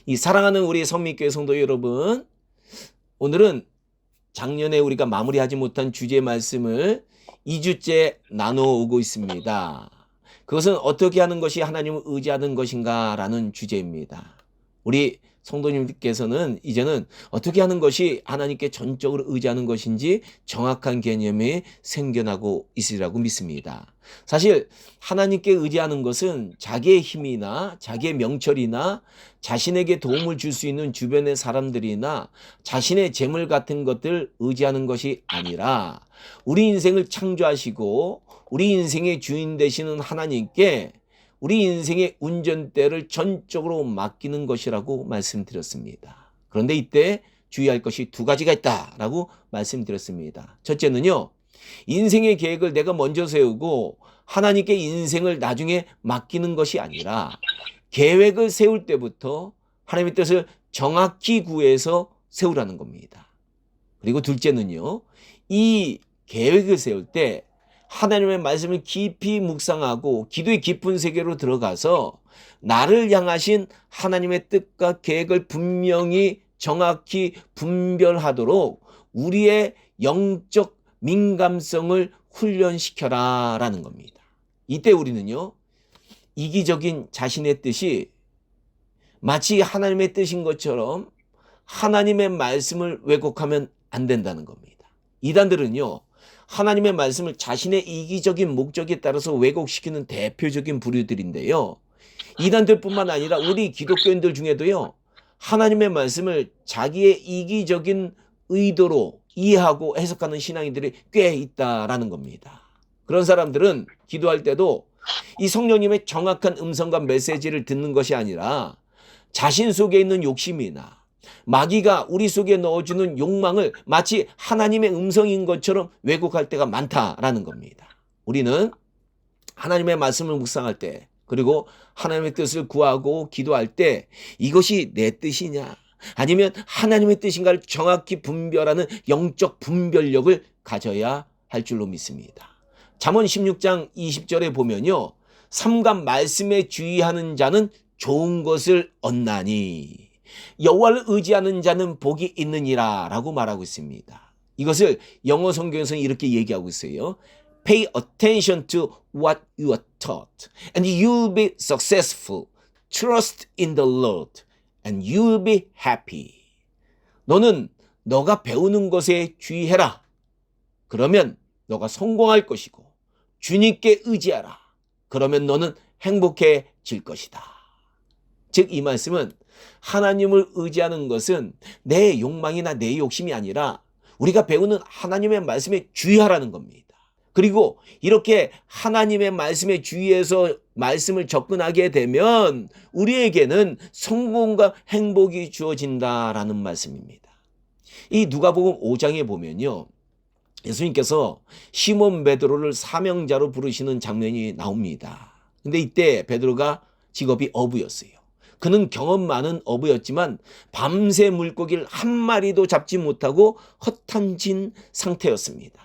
이 사랑하는 우리 성민교회 성도 여러분, 오늘은 작년에 우리가 마무리하지 못한 주제 말씀을 2주째 나눠오고 있습니다. 그것은 어떻게 하는 것이 하나님을 의지하는 것인가 라는 주제입니다. 우리 성도님께서는 이제는 어떻게 하는 것이 하나님께 전적으로 의지하는 것인지 정확한 개념이 생겨나고 있으리라고 믿습니다. 사실 하나님께 의지하는 것은 자기의 힘이나 자기의 명철이나 자신에게 도움을 줄 수 있는 주변의 사람들이나 자신의 재물 같은 것들 의지하는 것이 아니라 우리 인생을 창조하시고 우리 인생의 주인 되시는 하나님께 우리 인생의 운전대를 전적으로 맡기는 것이라고 말씀드렸습니다. 그런데 이때 주의할 것이 두 가지가 있다라고 말씀드렸습니다. 첫째는요, 인생의 계획을 내가 먼저 세우고 하나님께 인생을 나중에 맡기는 것이 아니라 계획을 세울 때부터 하나님의 뜻을 정확히 구해서 세우라는 겁니다. 그리고 둘째는요, 이 계획을 세울 때 하나님의 말씀을 깊이 묵상하고 기도의 깊은 세계로 들어가서 나를 향하신 하나님의 뜻과 계획을 분명히 정확히 분별하도록 우리의 영적 민감성을 훈련시켜라 라는 겁니다. 이때 우리는요, 이기적인 자신의 뜻이 마치 하나님의 뜻인 것처럼 하나님의 말씀을 왜곡하면 안 된다는 겁니다. 이단들은요, 하나님의 말씀을 자신의 이기적인 목적에 따라서 왜곡시키는 대표적인 부류들인데요. 이단들뿐만 아니라 우리 기독교인들 중에도요, 하나님의 말씀을 자기의 이기적인 의도로 이해하고 해석하는 신앙인들이 꽤 있다라는 겁니다. 그런 사람들은 기도할 때도 이 성령님의 정확한 음성과 메시지를 듣는 것이 아니라 자신 속에 있는 욕심이나 마귀가 우리 속에 넣어주는 욕망을 마치 하나님의 음성인 것처럼 왜곡할 때가 많다라는 겁니다. 우리는 하나님의 말씀을 묵상할 때, 그리고 하나님의 뜻을 구하고 기도할 때 이것이 내 뜻이냐 아니면 하나님의 뜻인가를 정확히 분별하는 영적 분별력을 가져야 할 줄로 믿습니다. 잠언 16장 20절에 보면요, 삼가 말씀에 주의하는 자는 좋은 것을 얻나니 여호와를 의지하는 자는 복이 있느니라 라고 말하고 있습니다. 이것을 영어 성경에서는 이렇게 얘기하고 있어요. Pay attention to what you are taught and you'll be successful. Trust in the Lord and you'll be happy. 너는 너가 배우는 것에 주의해라. 그러면 너가 성공할 것이고 주님께 의지하라. 그러면 너는 행복해질 것이다. 즉 이 말씀은 하나님을 의지하는 것은 내 욕망이나 내 욕심이 아니라 우리가 배우는 하나님의 말씀에 주의하라는 겁니다. 그리고 이렇게 하나님의 말씀에 주의해서 말씀을 접근하게 되면 우리에게는 성공과 행복이 주어진다라는 말씀입니다. 이 누가복음 5장에 보면요, 예수님께서 시몬 베드로를 사명자로 부르시는 장면이 나옵니다. 근데 이때 베드로가 직업이 어부였어요. 그는 경험 많은 어부였지만 밤새 물고기를 한 마리도 잡지 못하고 허탄진 상태였습니다.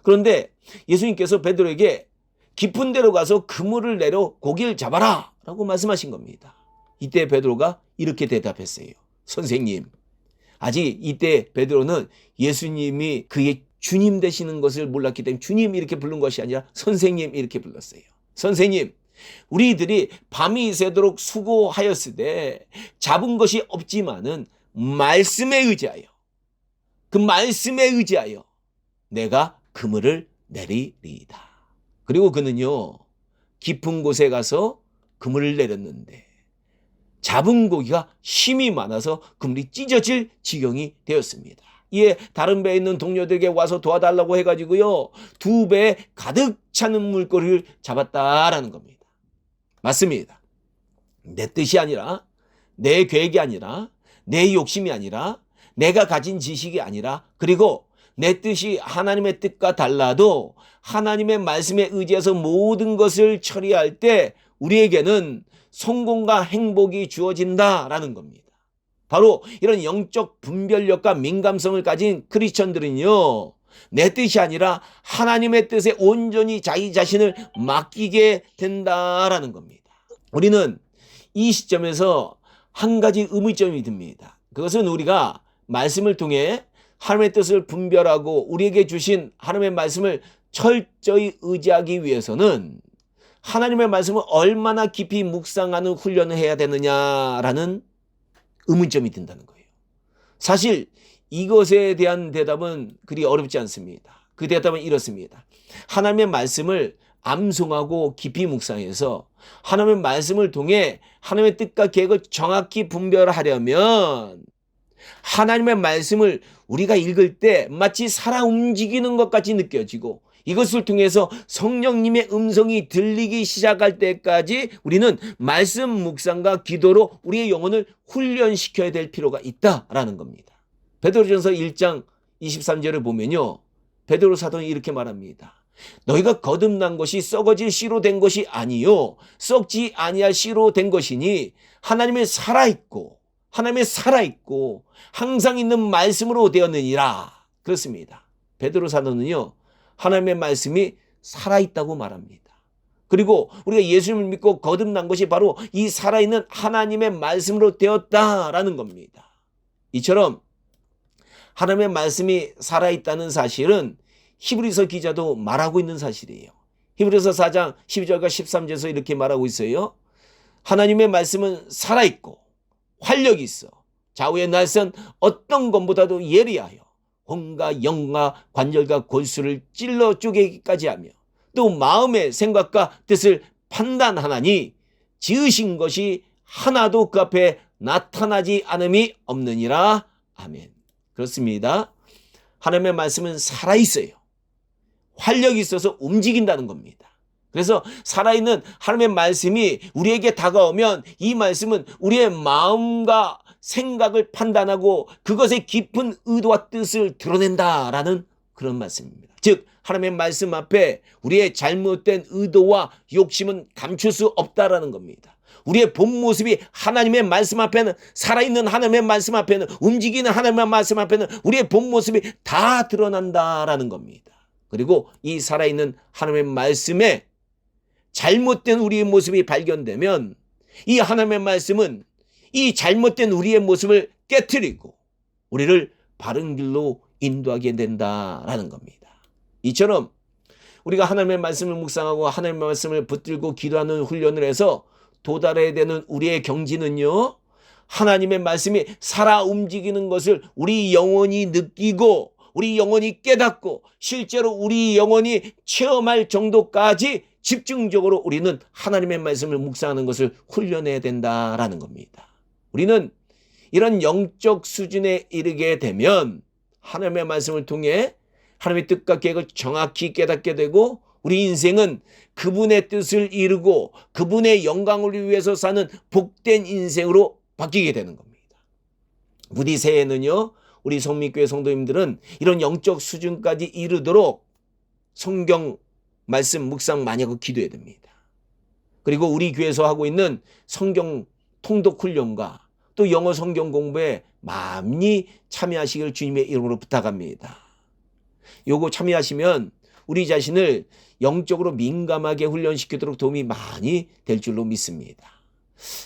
그런데 예수님께서 베드로에게 깊은 데로 가서 그물을 내려 고기를 잡아라 라고 말씀하신 겁니다. 이때 베드로가 이렇게 대답했어요. 선생님. 아직 이때 베드로는 예수님이 그의 주님 되시는 것을 몰랐기 때문에 주님 이렇게 부른 것이 아니라 선생님 이렇게 불렀어요. 선생님, 우리들이 밤이 새도록 수고하였으되 잡은 것이 없지만은 말씀에 의지하여, 그 말씀에 의지하여 내가 그물을 내리리이다. 그리고 그는요, 깊은 곳에 가서 그물을 내렸는데 잡은 고기가 힘이 많아서 그물이 찢어질 지경이 되었습니다. 이에 다른 배에 있는 동료들에게 와서 도와달라고 해가지고요, 2배에 가득 차는 물고기를 잡았다라는 겁니다. 맞습니다. 내 뜻이 아니라, 내 계획이 아니라, 내 욕심이 아니라, 내가 가진 지식이 아니라, 그리고 내 뜻이 하나님의 뜻과 달라도 하나님의 말씀에 의지해서 모든 것을 처리할 때 우리에게는 성공과 행복이 주어진다라는 겁니다. 바로 이런 영적 분별력과 민감성을 가진 크리스천들은요, 내 뜻이 아니라 하나님의 뜻에 온전히 자기 자신을 맡기게 된다라는 겁니다. 우리는 이 시점에서 한 가지 의문점이 듭니다. 그것은 우리가 말씀을 통해 하나님의 뜻을 분별하고 우리에게 주신 하나님의 말씀을 철저히 의지하기 위해서는 하나님의 말씀을 얼마나 깊이 묵상하는 훈련을 해야 되느냐라는 의문점이 든다는 거예요. 사실 이것에 대한 대답은 그리 어렵지 않습니다. 그 대답은 이렇습니다. 하나님의 말씀을 암송하고 깊이 묵상해서 하나님의 말씀을 통해 하나님의 뜻과 계획을 정확히 분별하려면 하나님의 말씀을 우리가 읽을 때 마치 살아 움직이는 것 같이 느껴지고 이것을 통해서 성령님의 음성이 들리기 시작할 때까지 우리는 말씀 묵상과 기도로 우리의 영혼을 훈련시켜야 될 필요가 있다라는 겁니다. 베드로전서 1장 23절을 보면요. 베드로 사도는 이렇게 말합니다. 너희가 거듭난 것이 썩어질 씨로 된 것이 아니요 썩지 아니할 씨로 된 것이니 하나님의 살아있고 항상 있는 말씀으로 되었느니라. 그렇습니다. 베드로 사도는요. 하나님의 말씀이 살아있다고 말합니다. 그리고 우리가 예수님을 믿고 거듭난 것이 바로 이 살아있는 하나님의 말씀으로 되었다라는 겁니다. 이처럼 하나님의 말씀이 살아있다는 사실은 히브리서 기자도 말하고 있는 사실이에요. 히브리서 4장 12절과 13절에서 이렇게 말하고 있어요. 하나님의 말씀은 살아있고 활력이 있어 좌우의 날선 어떤 것보다도 예리하여 혼과 영과 관절과 골수를 찔러 쪼개기까지 하며 또 마음의 생각과 뜻을 판단하나니 지으신 것이 하나도 그 앞에 나타나지 않음이 없느니라. 아멘. 그렇습니다. 하나님의 말씀은 살아있어요. 활력이 있어서 움직인다는 겁니다. 그래서 살아있는 하나님의 말씀이 우리에게 다가오면 이 말씀은 우리의 마음과 생각을 판단하고 그것의 깊은 의도와 뜻을 드러낸다라는 그런 말씀입니다. 즉 하나님의 말씀 앞에 우리의 잘못된 의도와 욕심은 감출 수 없다라는 겁니다. 우리의 본 모습이 하나님의 말씀 앞에는 살아있는 하나님의 말씀 앞에는 움직이는 하나님의 말씀 앞에는 우리의 본 모습이 다 드러난다라는 겁니다. 그리고 이 살아있는 하나님의 말씀에 잘못된 우리의 모습이 발견되면 이 하나님의 말씀은 이 잘못된 우리의 모습을 깨트리고 우리를 바른 길로 인도하게 된다라는 겁니다. 이처럼 우리가 하나님의 말씀을 묵상하고 하나님의 말씀을 붙들고 기도하는 훈련을 해서 도달해야 되는 우리의 경지는요. 하나님의 말씀이 살아 움직이는 것을 우리 영혼이 느끼고 우리 영혼이 깨닫고 실제로 우리 영혼이 체험할 정도까지 집중적으로 우리는 하나님의 말씀을 묵상하는 것을 훈련해야 된다라는 겁니다. 우리는 이런 영적 수준에 이르게 되면 하나님의 말씀을 통해 하나님의 뜻과 계획을 정확히 깨닫게 되고 우리 인생은 그분의 뜻을 이루고 그분의 영광을 위해서 사는 복된 인생으로 바뀌게 되는 겁니다. 부디 새해에는요. 우리 성민교회 성도님들은 이런 영적 수준까지 이르도록 성경 말씀 묵상 많이 하고 기도해야 됩니다. 그리고 우리 교회에서 하고 있는 성경 통독 훈련과 또 영어 성경 공부에 많이 참여하시길 주님의 이름으로 부탁합니다. 요거 참여하시면 우리 자신을 영적으로 민감하게 훈련시키도록 도움이 많이 될 줄로 믿습니다.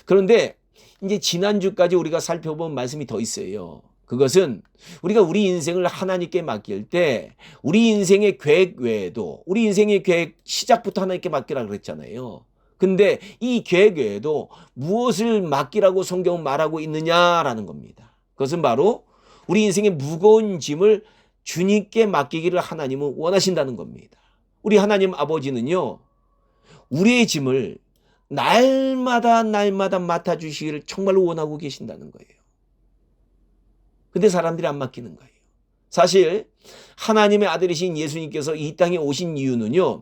그런데 이제 지난주까지 우리가 살펴본 말씀이 더 있어요. 그것은 우리가 우리 인생을 하나님께 맡길 때 우리 인생의 계획 외에도 우리 인생의 계획 시작부터 하나님께 맡기라고 그랬잖아요. 근데 이 계획 외에도 무엇을 맡기라고 성경은 말하고 있느냐라는 겁니다. 그것은 바로 우리 인생의 무거운 짐을 주님께 맡기기를 하나님은 원하신다는 겁니다. 우리 하나님 아버지는요. 우리의 짐을 날마다 맡아주시기를 정말로 원하고 계신다는 거예요. 근데 사람들이 안 맡기는 거예요. 사실 하나님의 아들이신 예수님께서 이 땅에 오신 이유는요.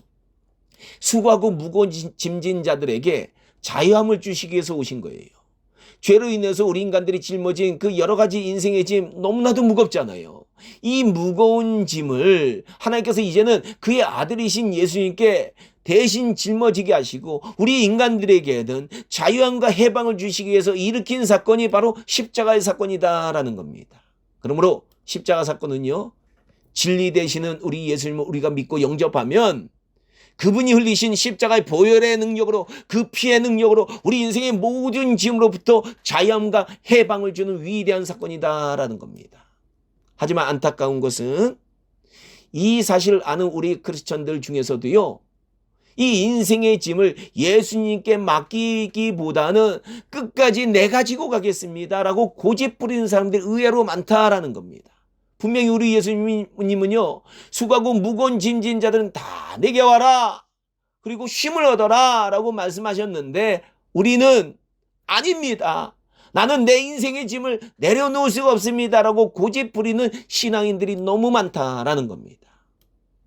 수고하고 무거운 짐진 자들에게 자유함을 주시기 위해서 오신 거예요. 죄로 인해서 우리 인간들이 짊어진 그 여러 가지 인생의 짐 너무나도 무겁잖아요. 이 무거운 짐을 하나님께서 이제는 그의 아들이신 예수님께 대신 짊어지게 하시고 우리 인간들에게는 자유함과 해방을 주시기 위해서 일으킨 사건이 바로 십자가의 사건이다라는 겁니다. 그러므로 십자가 사건은요. 진리 되시는 우리 예수님을 우리가 믿고 영접하면 그분이 흘리신 십자가의 보혈의 능력으로, 그 피의 능력으로 우리 인생의 모든 짐으로부터 자유함과 해방을 주는 위대한 사건이다라는 겁니다. 하지만 안타까운 것은 이 사실을 아는 우리 크리스천들 중에서도요, 이 인생의 짐을 예수님께 맡기기보다는 끝까지 내가 지고 가겠습니다라고 고집 부리는 사람들이 의외로 많다라는 겁니다. 분명히 우리 예수님은요, 수고하고 무거운 짐진 자들은 다 내게 와라, 그리고 쉼을 얻어라 라고 말씀하셨는데, 우리는 아닙니다. 나는 내 인생의 짐을 내려놓을 수가 없습니다라고 고집 부리는 신앙인들이 너무 많다라는 겁니다.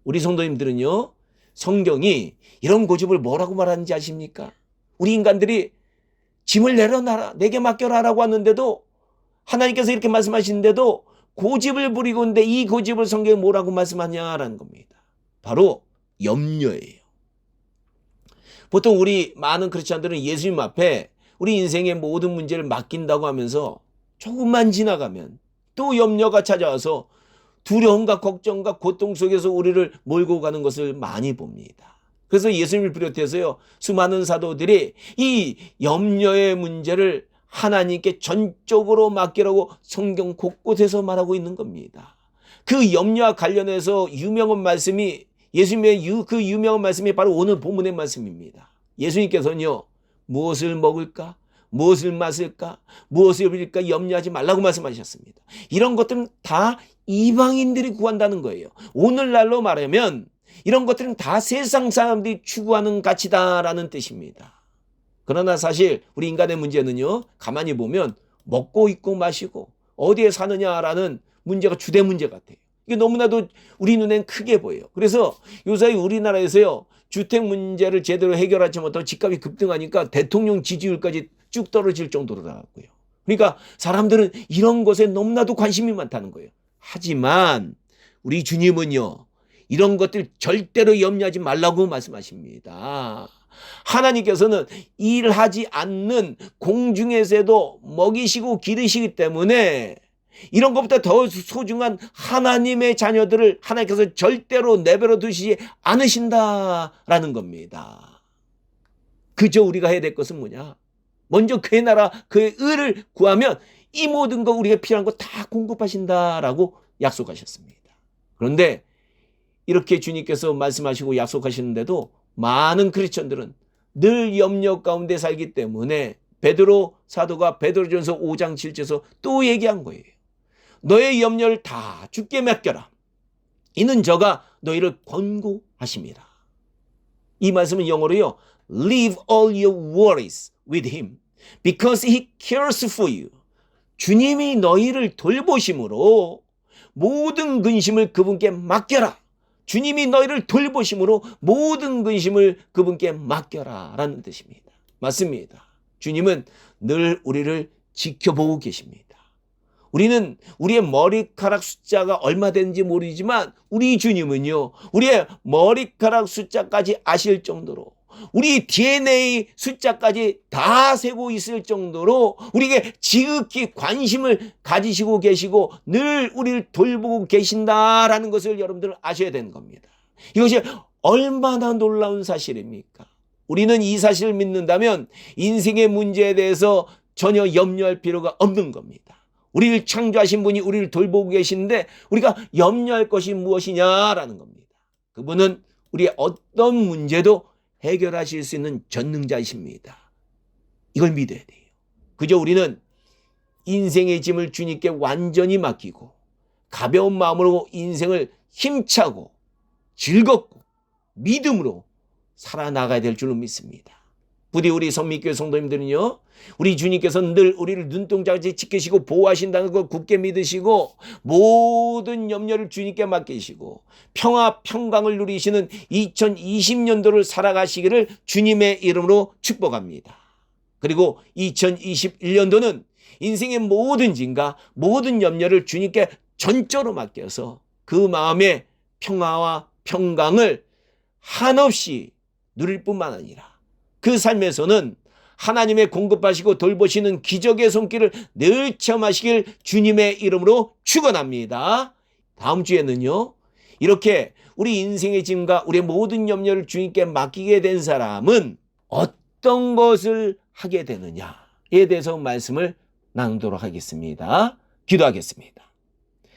우리 성도님들은요, 성경이 이런 고집을 뭐라고 말하는지 아십니까? 우리 인간들이 짐을 내려놔라, 내게 맡겨라라고 하는데도, 하나님께서 이렇게 말씀하시는데도 고집을 부리고 있는데, 이 고집을 성경에 뭐라고 말씀하냐라는 겁니다. 바로 염려예요. 보통 우리 많은 크리스찬들은 예수님 앞에 우리 인생의 모든 문제를 맡긴다고 하면서 조금만 지나가면 또 염려가 찾아와서 두려움과 걱정과 고통 속에서 우리를 몰고 가는 것을 많이 봅니다. 그래서 예수님을 비롯해서요, 수많은 사도들이 이 염려의 문제를 하나님께 전적으로 맡기라고 성경 곳곳에서 말하고 있는 겁니다. 그 염려와 관련해서 유명한 말씀이, 예수님의 그 유명한 말씀이 바로 오늘 본문의 말씀입니다. 예수님께서는요, 무엇을 먹을까, 무엇을 마실까, 무엇을 입을까 염려하지 말라고 말씀하셨습니다. 이런 것들은 다 이방인들이 구한다는 거예요. 오늘날로 말하면 이런 것들은 다 세상 사람들이 추구하는 가치다라는 뜻입니다. 그러나 사실 우리 인간의 문제는요, 가만히 보면 먹고 입고 마시고 어디에 사느냐라는 문제가 주된 문제 같아요. 이게 너무나도 우리 눈엔 크게 보여요. 그래서 요새 우리나라에서요, 주택 문제를 제대로 해결하지 못하고 집값이 급등하니까 대통령 지지율까지 쭉 떨어질 정도로 나왔고요. 그러니까 사람들은 이런 것에 너무나도 관심이 많다는 거예요. 하지만 우리 주님은요, 이런 것들 절대로 염려하지 말라고 말씀하십니다. 하나님께서는 일하지 않는 공중에서도 먹이시고 기르시기 때문에 이런 것보다 더 소중한 하나님의 자녀들을 하나님께서 절대로 내버려 두시지 않으신다라는 겁니다. 그저 우리가 해야 될 것은 뭐냐? 먼저 그의 나라, 그의 의를 구하면 이 모든 거, 우리가 필요한 거 다 공급하신다라고 약속하셨습니다. 그런데 이렇게 주님께서 말씀하시고 약속하시는데도 많은 크리스천들은 늘 염려 가운데 살기 때문에 베드로 사도가 베드로전서 5장 7절에서 또 얘기한 거예요. 너의 염려를 다 주께 맡겨라. 이는 저가 너희를 권고하십니다. 이 말씀은 영어로요, Leave all your worries with him because he cares for you. 주님이 너희를 돌보심으로 모든 근심을 그분께 맡겨라. 주님이 너희를 돌보심으로 모든 근심을 그분께 맡겨라 라는 뜻입니다. 맞습니다. 주님은 늘 우리를 지켜보고 계십니다. 우리는 우리의 머리카락 숫자가 얼마 되는지 모르지만 우리 주님은요, 우리의 머리카락 숫자까지 아실 정도로, 우리 DNA 숫자까지 다 세고 있을 정도로 우리에게 지극히 관심을 가지시고 계시고 늘 우리를 돌보고 계신다라는 것을 여러분들 아셔야 되는 겁니다. 이것이 얼마나 놀라운 사실입니까? 우리는 이 사실을 믿는다면 인생의 문제에 대해서 전혀 염려할 필요가 없는 겁니다. 우리를 창조하신 분이 우리를 돌보고 계시는데 우리가 염려할 것이 무엇이냐라는 겁니다. 그분은 우리의 어떤 문제도 해결하실 수 있는 전능자이십니다. 이걸 믿어야 돼요. 그저 우리는 인생의 짐을 주님께 완전히 맡기고 가벼운 마음으로 인생을 힘차고 즐겁고 믿음으로 살아나가야 될 줄로 믿습니다. 부디 우리 성미교회 성도님들은요, 우리 주님께서는 늘 우리를 눈동자같이 지키시고 보호하신다는 걸 굳게 믿으시고 모든 염려를 주님께 맡기시고 평화 평강을 누리시는 2020년도를 살아가시기를 주님의 이름으로 축복합니다. 그리고 2021년도는 인생의 모든 짐과 모든 염려를 주님께 전적으로 맡겨서 그 마음의 평화와 평강을 한없이 누릴 뿐만 아니라 그 삶에서는 하나님의 공급하시고 돌보시는 기적의 손길을 늘 체험하시길 주님의 이름으로 축원합니다. 다음 주에는요, 이렇게 우리 인생의 짐과 우리의 모든 염려를 주님께 맡기게 된 사람은 어떤 것을 하게 되느냐에 대해서 말씀을 나누도록 하겠습니다. 기도하겠습니다.